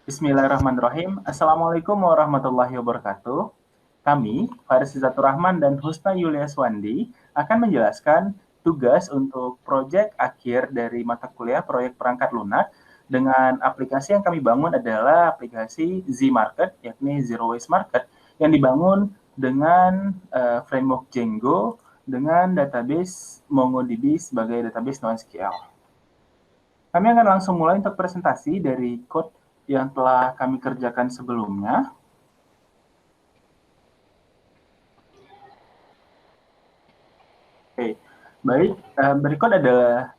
Bismillahirrahmanirrahim. Assalamualaikum warahmatullahi wabarakatuh. Kami, Faris Izatur Rahman dan Husna Yulia Swandi, akan menjelaskan tugas untuk proyek akhir dari mata kuliah proyek perangkat lunak dengan aplikasi yang kami bangun adalah aplikasi Z-Market, yakni Zero Waste Market, yang dibangun dengan framework Django dengan database MongoDB sebagai database NoSQL. Kami akan langsung mulai untuk presentasi dari code yang telah kami kerjakan sebelumnya. Oke, baik. Berikut adalah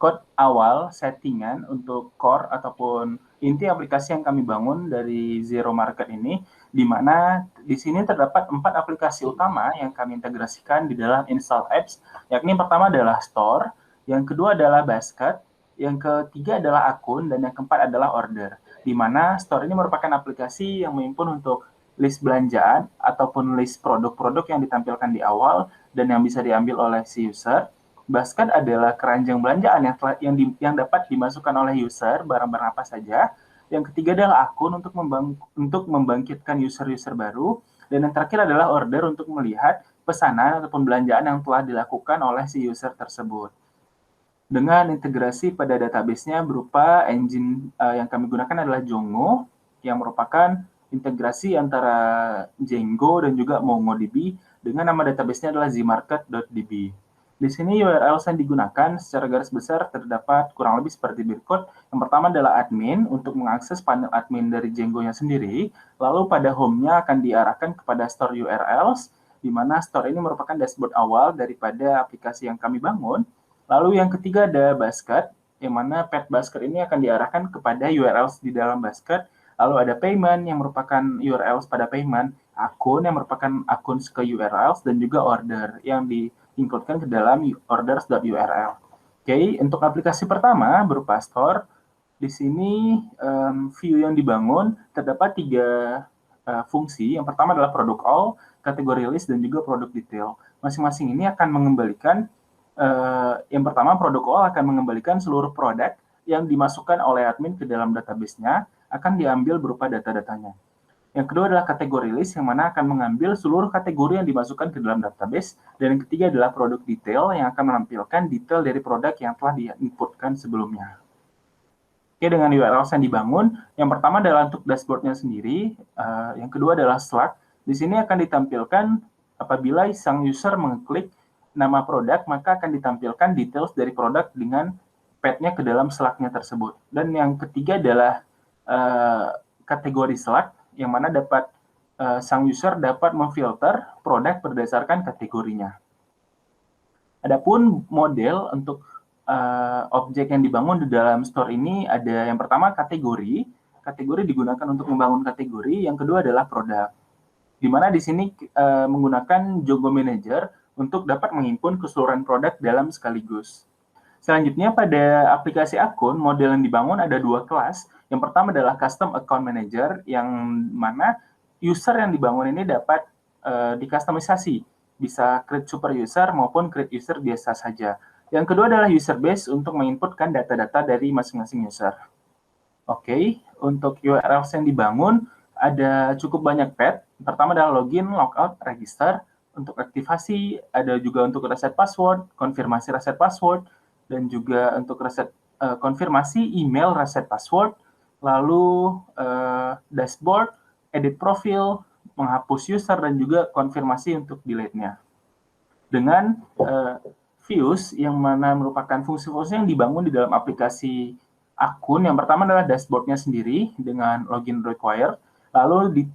code awal settingan untuk core ataupun inti aplikasi yang kami bangun dari Zero Market ini, di mana di sini terdapat 4 aplikasi utama yang kami integrasikan di dalam install apps, yakni yang pertama adalah store, yang kedua adalah basket, yang ketiga adalah akun, dan yang keempat adalah order. Di mana store ini merupakan aplikasi yang menghimpun untuk list belanjaan ataupun list produk-produk yang ditampilkan di awal dan yang bisa diambil oleh si user. Basket adalah keranjang belanjaan yang dapat dimasukkan oleh user barang-barang apa saja. Yang ketiga adalah akun untuk membangkitkan user-user baru. Dan yang terakhir adalah order untuk melihat pesanan ataupun belanjaan yang telah dilakukan oleh si user tersebut. Dengan integrasi pada database-nya berupa engine yang kami gunakan adalah Django, yang merupakan integrasi antara Django dan juga MongoDB dengan nama database-nya adalah zmarket.db. Di sini URL yang digunakan secara garis besar terdapat kurang lebih seperti berikut. Yang pertama adalah admin untuk mengakses panel admin dari Django-nya sendiri. Lalu pada home-nya akan diarahkan kepada store URLs, di mana store ini merupakan dashboard awal daripada aplikasi yang kami bangun. Lalu yang ketiga ada basket, yang mana pet basket ini akan diarahkan kepada URLs di dalam basket. Lalu ada payment yang merupakan URLs pada payment, akun yang merupakan akun ke URLs, dan juga order yang include-kan ke dalam orders.url. Oke, untuk aplikasi pertama berupa store, di sini view yang dibangun terdapat 3 fungsi. Yang pertama adalah produk all, kategori list, dan juga produk detail. Masing-masing ini akan mengembalikan, yang pertama produk all akan mengembalikan seluruh produk yang dimasukkan oleh admin ke dalam database-nya, akan diambil berupa data-datanya. Yang kedua adalah kategori list, yang mana akan mengambil seluruh kategori yang dimasukkan ke dalam database. Dan yang ketiga adalah produk detail, yang akan menampilkan detail dari produk yang telah diinputkan sebelumnya. Oke, dengan URL yang dibangun, yang pertama adalah untuk dashboard-nya sendiri, yang kedua adalah Slack. Di sini akan ditampilkan apabila sang user mengklik nama produk, maka akan ditampilkan details dari produk dengan path-nya ke dalam Slack-nya tersebut. Dan yang ketiga adalah kategori Slack, yang mana sang user dapat memfilter produk berdasarkan kategorinya. Adapun model untuk objek yang dibangun di dalam store ini ada yang pertama kategori. Kategori digunakan untuk membangun kategori. Yang kedua adalah produk. Di mana di sini menggunakan Django Manager untuk dapat menghimpun keseluruhan produk dalam sekaligus. Selanjutnya pada aplikasi akun, model yang dibangun ada 2 kelas. Yang pertama adalah Custom Account Manager, yang mana user yang dibangun ini dapat dikustomisasi. Bisa create super user maupun create user biasa saja. Yang kedua adalah user base untuk menginputkan data-data dari masing-masing user. Oke, untuk URL yang dibangun ada cukup banyak path. Pertama adalah login, logout, register. Untuk aktivasi, ada juga untuk reset password, konfirmasi reset password, dan juga untuk reset konfirmasi email reset password, lalu dashboard, edit profil, menghapus user, dan juga konfirmasi untuk delete-nya. Dengan views yang mana merupakan fungsi-fungsi yang dibangun di dalam aplikasi akun. Yang pertama adalah dashboard-nya sendiri dengan login required, lalu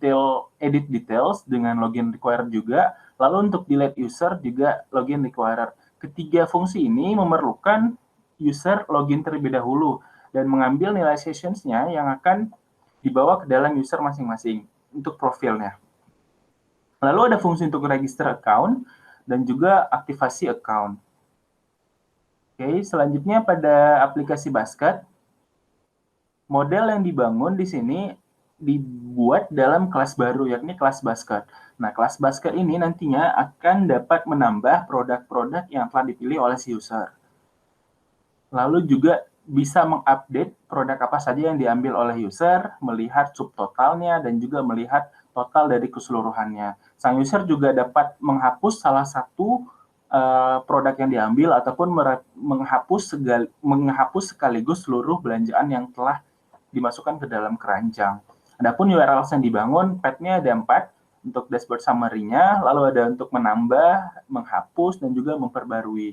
edit details dengan login required juga, lalu untuk delete user juga login required. Ketiga fungsi ini memerlukan user login terlebih dahulu dan mengambil nilai sessions-nya yang akan dibawa ke dalam user masing-masing untuk profilnya. Lalu ada fungsi untuk register account dan juga aktivasi account. Oke, selanjutnya pada aplikasi basket, model yang dibangun di sini dibuat dalam kelas baru, yakni kelas basket. Nah, kelas basket ini nantinya akan dapat menambah produk-produk yang telah dipilih oleh si user. Lalu juga bisa mengupdate produk apa saja yang diambil oleh user, melihat subtotalnya, dan juga melihat total dari keseluruhannya. Sang user juga dapat menghapus salah satu produk yang diambil ataupun menghapus sekaligus seluruh belanjaan yang telah dimasukkan ke dalam keranjang. Adapun URL yang dibangun, path-nya ada 4 untuk dashboard summary-nya, lalu ada untuk menambah, menghapus, dan juga memperbarui.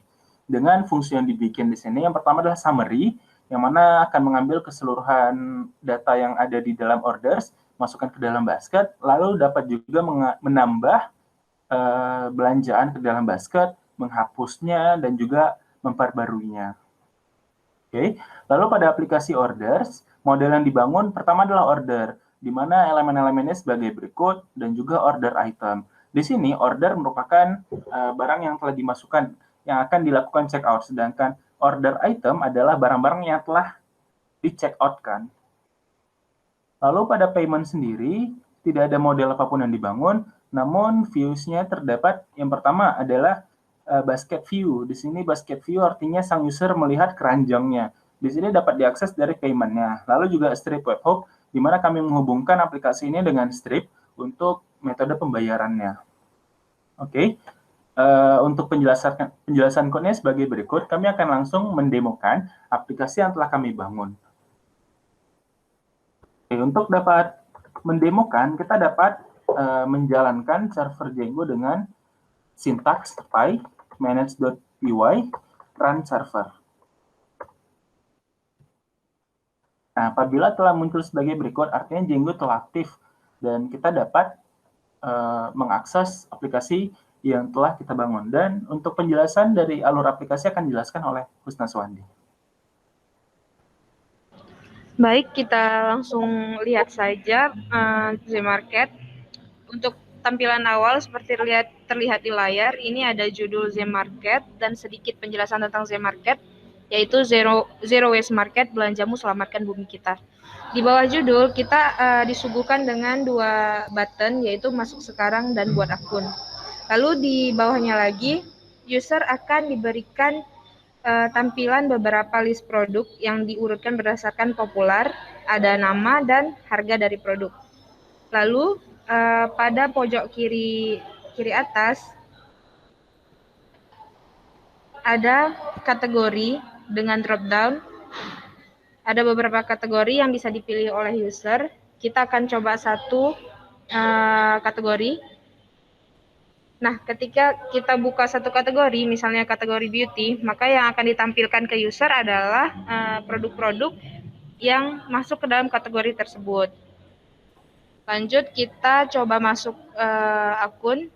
Dengan fungsi yang dibikin di sini, yang pertama adalah summary, yang mana akan mengambil keseluruhan data yang ada di dalam orders, masukkan ke dalam basket, lalu dapat juga menambah belanjaan ke dalam basket, menghapusnya, dan juga memperbaruinya. Oke, lalu pada aplikasi orders, model yang dibangun pertama adalah order, di mana elemen-elemennya sebagai berikut dan juga order item. Di sini order merupakan barang yang telah dimasukkan yang akan dilakukan check out, sedangkan order item adalah barang-barang yang telah di check out kan. Lalu pada payment sendiri, tidak ada model apapun yang dibangun, namun views-nya terdapat yang pertama adalah basket view. Di sini basket view artinya sang user melihat keranjangnya. Di sini dapat diakses dari payment-nya. Lalu juga strip webhook, di mana kami menghubungkan aplikasi ini dengan strip untuk metode pembayarannya. Oke, untuk penjelasan code-nya sebagai berikut, kami akan langsung mendemokan aplikasi yang telah kami bangun. Oke, untuk dapat mendemokan, kita dapat menjalankan server Django dengan sintaks py manage.py run server. Nah, apabila telah muncul sebagai berikut, artinya Django telah aktif dan kita dapat mengakses aplikasi yang telah kita bangun. Dan untuk penjelasan dari alur aplikasi akan dijelaskan oleh Husna Swandi. Baik, kita langsung lihat saja Zmarket. Untuk tampilan awal seperti terlihat di layar, ini ada judul Zmarket dan sedikit penjelasan tentang Zmarket, yaitu Zero Waste Market, belanjamu selamatkan bumi kita. Di bawah judul kita disuguhkan dengan 2 button, yaitu masuk sekarang dan buat akun. Lalu di bawahnya lagi, user akan diberikan tampilan beberapa list produk yang diurutkan berdasarkan populer, ada nama dan harga dari produk. Lalu pada pojok kiri atas ada kategori dengan drop down. Ada beberapa kategori yang bisa dipilih oleh user. Kita akan coba satu kategori. Nah, ketika kita buka satu kategori, misalnya kategori beauty, maka yang akan ditampilkan ke user adalah produk-produk yang masuk ke dalam kategori tersebut. Lanjut, kita coba masuk akun.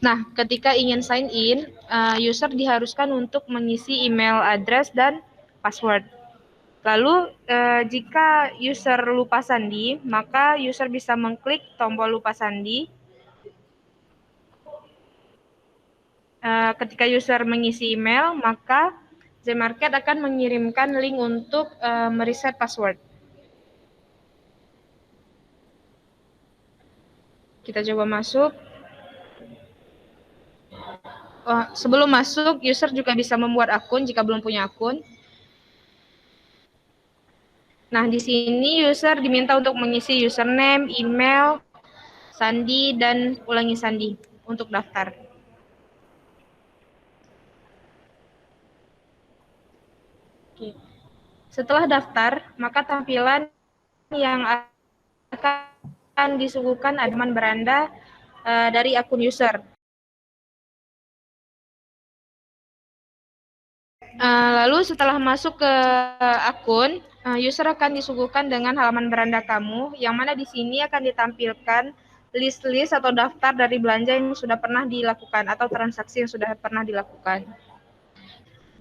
Nah, ketika ingin sign in, user diharuskan untuk mengisi email address dan password. Lalu, jika user lupa sandi, maka user bisa mengklik tombol lupa sandi. Ketika user mengisi email, maka Zmarket akan mengirimkan link untuk mereset password. Kita coba masuk. Sebelum masuk, user juga bisa membuat akun jika belum punya akun. Nah, di sini user diminta untuk mengisi username, email, sandi, dan ulangi sandi untuk daftar. Oke. Setelah daftar, maka tampilan yang akan disuguhkan halaman beranda dari akun user. Lalu setelah masuk ke akun, user akan disuguhkan dengan halaman beranda kamu, yang mana di sini akan ditampilkan list-list atau daftar dari belanja yang sudah pernah dilakukan atau transaksi yang sudah pernah dilakukan.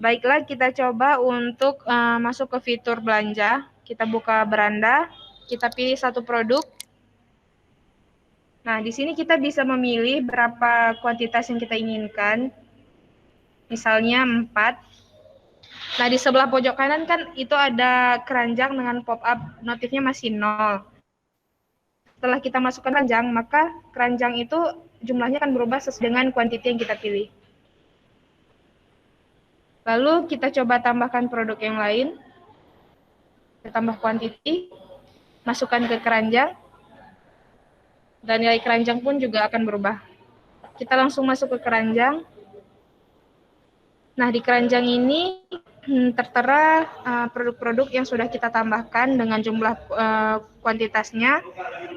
Baiklah, kita coba untuk masuk ke fitur belanja. Kita buka beranda, kita pilih satu produk. Nah, di sini kita bisa memilih berapa kuantitas yang kita inginkan. Misalnya 4. Nah, di sebelah pojok kanan kan itu ada keranjang dengan pop-up notifnya masih 0. Setelah kita masukkan keranjang, maka keranjang itu jumlahnya akan berubah sesuai dengan kuantiti yang kita pilih. Lalu kita coba tambahkan produk yang lain, kita tambah quantity, masukkan ke keranjang, dan nilai keranjang pun juga akan berubah. Kita langsung masuk ke keranjang. Nah, di keranjang ini tertera produk-produk yang sudah kita tambahkan dengan jumlah kuantitasnya,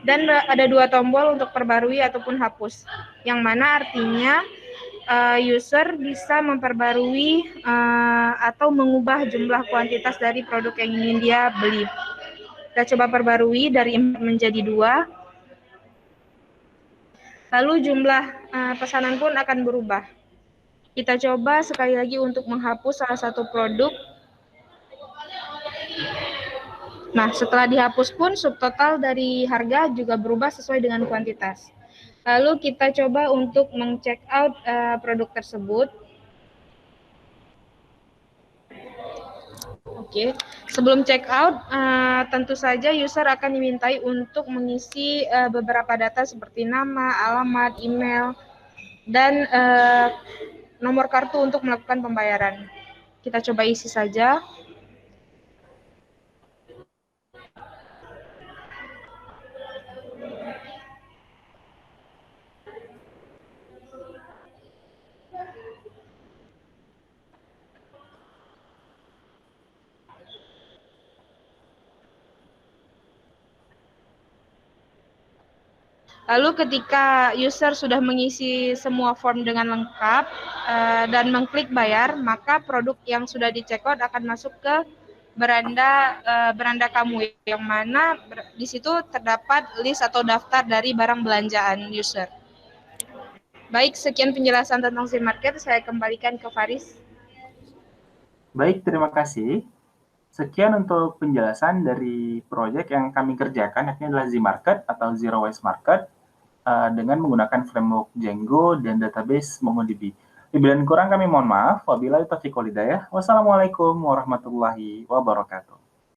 dan ada 2 tombol untuk perbarui ataupun hapus, yang mana artinya user bisa memperbarui atau mengubah jumlah kuantitas dari produk yang ingin dia beli. Kita coba perbarui dari 4 menjadi 2, lalu jumlah pesanan pun akan berubah. Kita coba sekali lagi untuk menghapus salah satu produk. Nah, setelah dihapus pun subtotal dari harga juga berubah sesuai dengan kuantitas. Lalu kita coba untuk meng-check out produk tersebut. Oke, sebelum check out, tentu saja user akan dimintai untuk mengisi beberapa data seperti nama, alamat, email, dan nomor kartu untuk melakukan pembayaran. Kita coba isi saja. Lalu ketika user sudah mengisi semua form dengan lengkap dan mengklik bayar, maka produk yang sudah di check out akan masuk ke beranda kamu, yang mana di situ terdapat list atau daftar dari barang belanjaan user. Baik, sekian penjelasan tentang Z-Market. Saya kembalikan ke Faris. Baik, terima kasih. Sekian untuk penjelasan dari proyek yang kami kerjakan, yakni adalah Z-Market atau Zero Waste Market, dengan menggunakan framework Django dan database MongoDB. Lebih dan kurang kami mohon maaf. Wabillahi taufiq wal hidayah. Wassalamualaikum warahmatullahi wabarakatuh.